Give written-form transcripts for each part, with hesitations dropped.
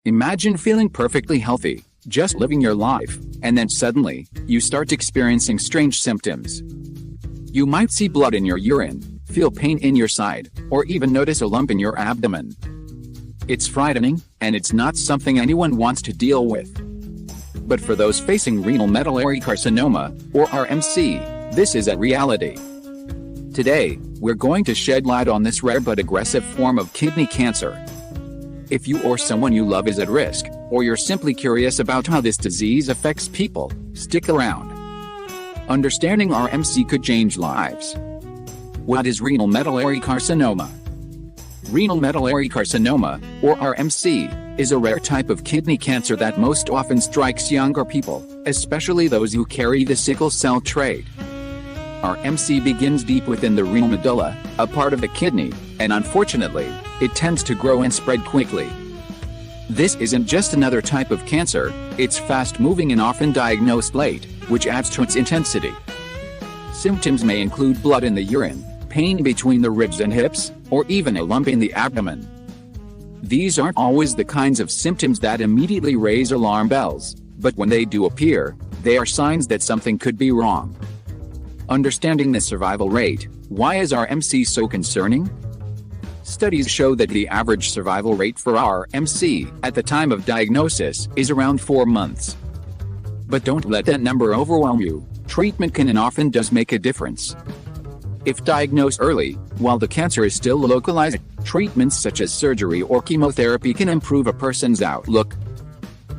Imagine feeling perfectly healthy, just living your life, and then suddenly, you start experiencing strange symptoms. You might see blood in your urine, feel pain in your side, or even notice a lump in your abdomen. It's frightening, and it's not something anyone wants to deal with. But for those facing renal medullary carcinoma, or RMC, this is a reality. Today, we're going to shed light on this rare but aggressive form of kidney cancer. If you or someone you love is at risk, or you're simply curious about how this disease affects people, stick around. Understanding RMC could change lives. What is renal medullary carcinoma? Renal medullary carcinoma, or RMC, is a rare type of kidney cancer that most often strikes younger people, especially those who carry the sickle cell trait. RMC begins deep within the renal medulla, a part of the kidney, and unfortunately, it tends to grow and spread quickly. This isn't just another type of cancer, it's fast-moving and often diagnosed late, which adds to its intensity. Symptoms may include blood in the urine, pain between the ribs and hips, or even a lump in the abdomen. These aren't always the kinds of symptoms that immediately raise alarm bells, but when they do appear, they are signs that something could be wrong. Understanding the survival rate, why is RMC so concerning? Studies show that the average survival rate for RMC at the time of diagnosis is around 4 months. But don't let that number overwhelm you. Treatment can and often does make a difference. If diagnosed early, while the cancer is still localized, treatments such as surgery or chemotherapy can improve a person's outlook.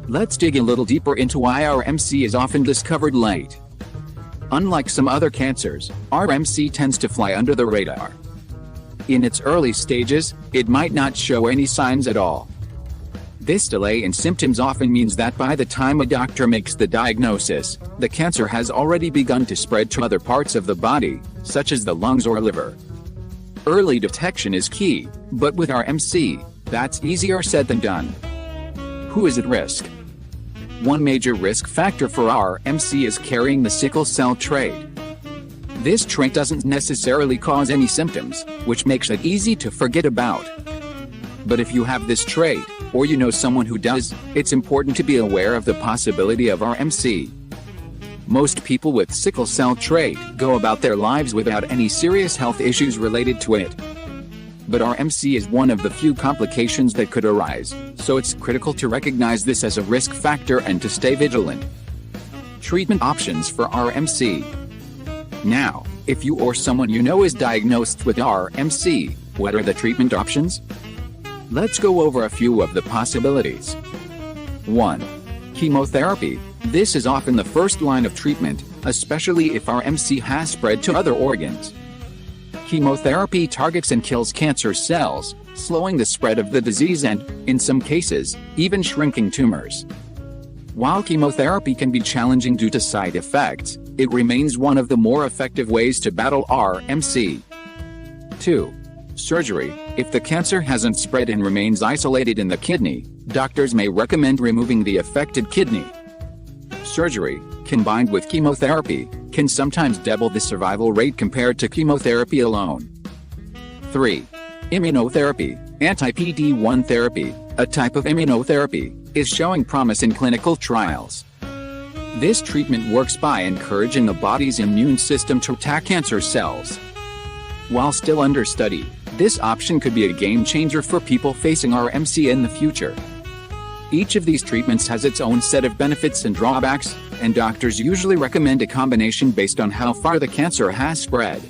Let's dig a little deeper into why RMC is often discovered late. Unlike some other cancers, RMC tends to fly under the radar. In its early stages, it might not show any signs at all. This delay in symptoms often means that by the time a doctor makes the diagnosis, the cancer has already begun to spread to other parts of the body, such as the lungs or liver. Early detection is key, but with RMC, that's easier said than done. Who is at risk? One major risk factor for RMC is carrying the sickle cell trait. This trait doesn't necessarily cause any symptoms, which makes it easy to forget about. But if you have this trait, or you know someone who does, it's important to be aware of the possibility of RMC. Most people with sickle cell trait go about their lives without any serious health issues related to it. But RMC is one of the few complications that could arise, so it's critical to recognize this as a risk factor and to stay vigilant. Treatment options for RMC. Now, if you or someone you know is diagnosed with RMC, what are the treatment options? Let's go over a few of the possibilities. 1. Chemotherapy. This is often the first line of treatment, especially if RMC has spread to other organs. Chemotherapy targets and kills cancer cells, slowing the spread of the disease and, in some cases, even shrinking tumors. While chemotherapy can be challenging due to side effects, it remains one of the more effective ways to battle RMC. 2. Surgery. If the cancer hasn't spread and remains isolated in the kidney, doctors may recommend removing the affected kidney. Surgery, combined with chemotherapy, can sometimes double the survival rate compared to chemotherapy alone. 3. Immunotherapy. Anti-PD-1 therapy, a type of immunotherapy, is showing promise in clinical trials. This treatment works by encouraging the body's immune system to attack cancer cells. While still under study, this option could be a game changer for people facing RMC in the future. Each of these treatments has its own set of benefits and drawbacks, and doctors usually recommend a combination based on how far the cancer has spread.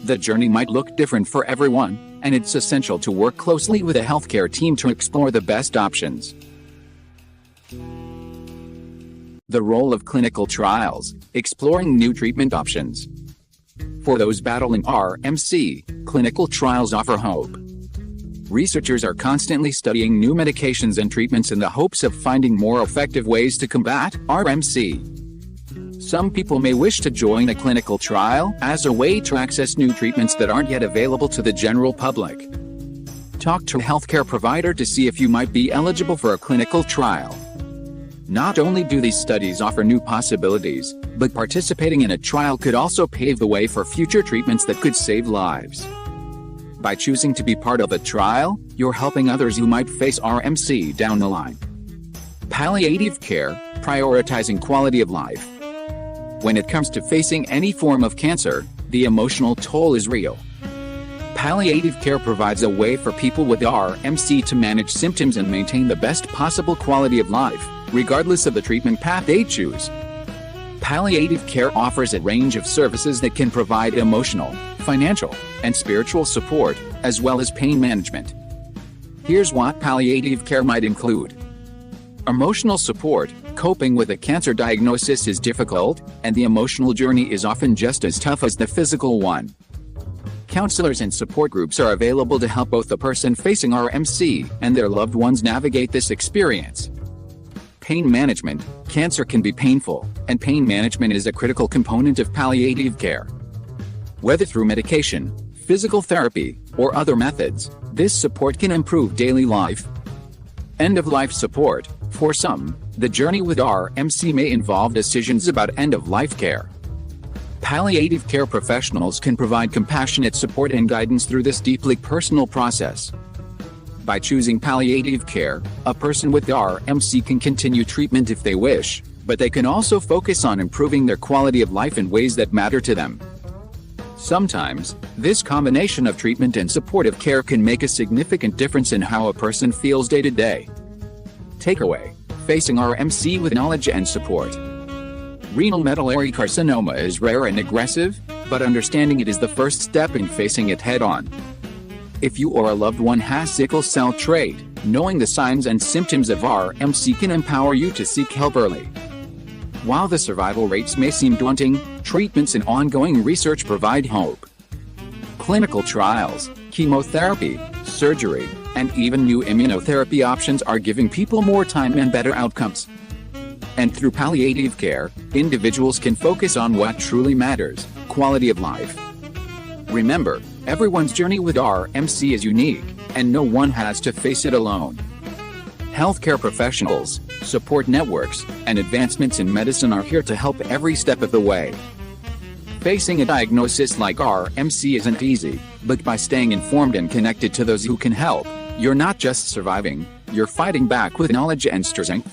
The journey might look different for everyone, and it's essential to work closely with a healthcare team to explore the best options. The role of clinical trials, exploring new treatment options. For those battling RMC, clinical trials offer hope. Researchers are constantly studying new medications and treatments in the hopes of finding more effective ways to combat RMC. Some people may wish to join a clinical trial as a way to access new treatments that aren't yet available to the general public. Talk to a healthcare provider to see if you might be eligible for a clinical trial. Not only do these studies offer new possibilities, but participating in a trial could also pave the way for future treatments that could save lives. By choosing to be part of a trial, you're helping others who might face RMC down the line. Palliative care, prioritizing quality of life. When it comes to facing any form of cancer, the emotional toll is real. Palliative care provides a way for people with RMC to manage symptoms and maintain the best possible quality of life, regardless of the treatment path they choose. Palliative care offers a range of services that can provide emotional, financial, and spiritual support, as well as pain management. Here's what palliative care might include. Emotional support. Coping with a cancer diagnosis is difficult, and the emotional journey is often just as tough as the physical one. Counselors and support groups are available to help both the person facing RMC and their loved ones navigate this experience. Pain management. Cancer can be painful, and pain management is a critical component of palliative care. Whether through medication, physical therapy, or other methods, this support can improve daily life. End-of-life support. For some, the journey with RMC may involve decisions about end-of-life care. Palliative care professionals can provide compassionate support and guidance through this deeply personal process. By choosing palliative care, a person with RMC can continue treatment if they wish, but they can also focus on improving their quality of life in ways that matter to them. Sometimes, this combination of treatment and supportive care can make a significant difference in how a person feels day to day. Takeaway: facing RMC with knowledge and support. Renal medullary carcinoma is rare and aggressive, but understanding it is the first step in facing it head-on. If you or a loved one has sickle cell trait, knowing the signs and symptoms of RMC can empower you to seek help early. While the survival rates may seem daunting, treatments and ongoing research provide hope. Clinical trials, chemotherapy, surgery, and even new immunotherapy options are giving people more time and better outcomes. And through palliative care, individuals can focus on what truly matters: quality of life. Remember, everyone's journey with RMC is unique, and no one has to face it alone. Healthcare professionals, support networks, and advancements in medicine are here to help every step of the way. Facing a diagnosis like RMC isn't easy, but by staying informed and connected to those who can help, you're not just surviving, you're fighting back with knowledge and strength.